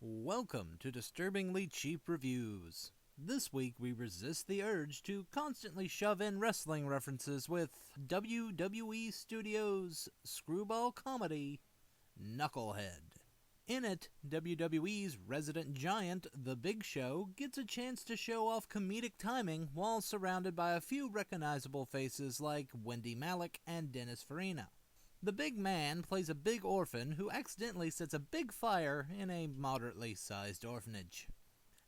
Welcome to Disturbingly Cheap Reviews. This week we resist the urge to constantly shove in wrestling references with WWE Studios' screwball comedy, Knucklehead. In it, WWE's resident giant, The Big Show, gets a chance to show off comedic timing while surrounded by a few recognizable faces like Wendy Malick and Dennis Farina. The big man plays a big orphan who accidentally sets a big fire in a moderately sized orphanage.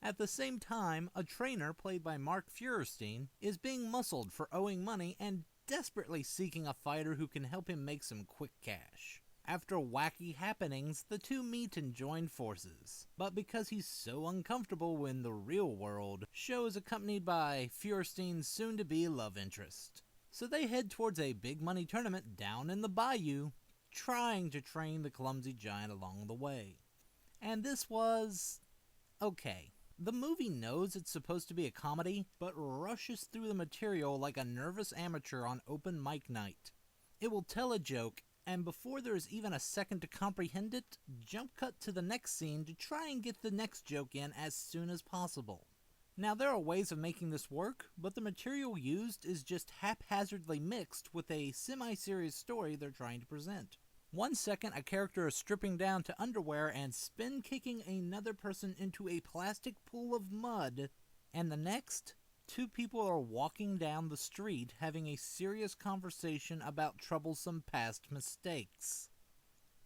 At the same time, a trainer played by Mark Feuerstein is being muscled for owing money and desperately seeking a fighter who can help him make some quick cash. After wacky happenings, the two meet and join forces. But because he's so uncomfortable in the real world, Show is accompanied by Feuerstein's soon-to-be love interest. So they head towards a big money tournament down in the bayou, trying to train the clumsy giant along the way. And this was okay. The movie knows it's supposed to be a comedy, but rushes through the material like a nervous amateur on open mic night. It will tell a joke, and before there is even a second to comprehend it, jump cut to the next scene to try and get the next joke in as soon as possible. Now, there are ways of making this work, but the material used is just haphazardly mixed with a semi-serious story they're trying to present. 1 second, a character is stripping down to underwear and spin-kicking another person into a plastic pool of mud, and the next, two people are walking down the street having a serious conversation about troublesome past mistakes.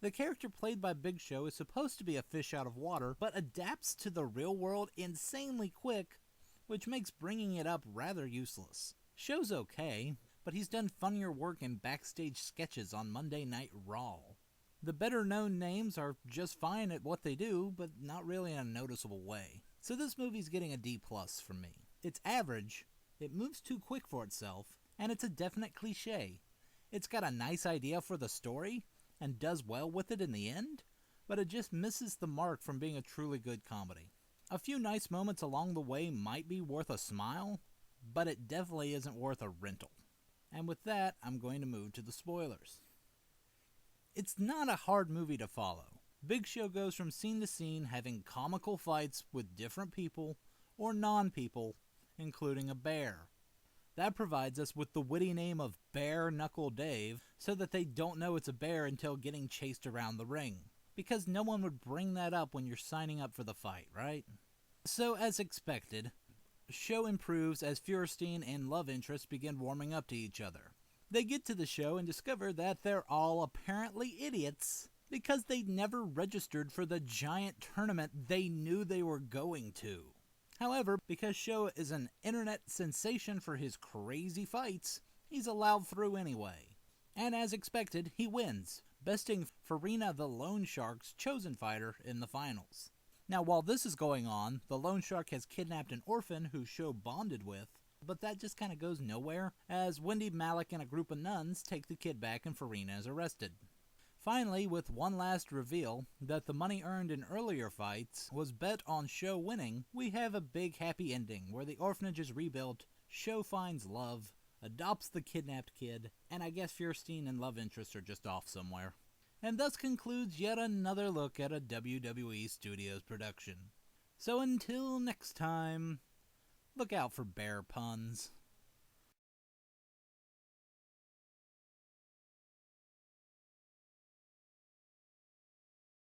The character played by Big Show is supposed to be a fish out of water, but adapts to the real world insanely quick, which makes bringing it up rather useless. Show's okay, but he's done funnier work in backstage sketches on Monday Night Raw. The better-known names are just fine at what they do, but not really in a noticeable way. So this movie's getting a D+ from me. It's average, it moves too quick for itself, and it's a definite cliché. It's got a nice idea for the story, and does well with it in the end, but it just misses the mark from being a truly good comedy. A few nice moments along the way might be worth a smile, but it definitely isn't worth a rental. And with that, I'm going to move to the spoilers. It's not a hard movie to follow. Big Show goes from scene to scene having comical fights with different people, or non-people, including a bear. That provides us with the witty name of Bare Knuckle Dave, so that they don't know it's a bear until getting chased around the ring. Because no one would bring that up when you're signing up for the fight, right? So, as expected, Show improves as Feuerstein and love interest begin warming up to each other. They get to the show and discover that they're all apparently idiots because they never registered for the giant tournament they knew they were going to. However, because Show is an internet sensation for his crazy fights, he's allowed through anyway. And as expected, he wins, besting Farina the Loan Shark's chosen fighter in the finals. Now, while this is going on, the Loan Shark has kidnapped an orphan who Show bonded with, but that just kind of goes nowhere, as Wendy Malick and a group of nuns take the kid back and Farina is arrested. Finally, with one last reveal that the money earned in earlier fights was bet on Show winning, we have a big happy ending where the orphanage is rebuilt, Show finds love, adopts the kidnapped kid, and I guess Feuerstein and love interest are just off somewhere. And thus concludes yet another look at a WWE Studios production. So until next time, look out for bear puns.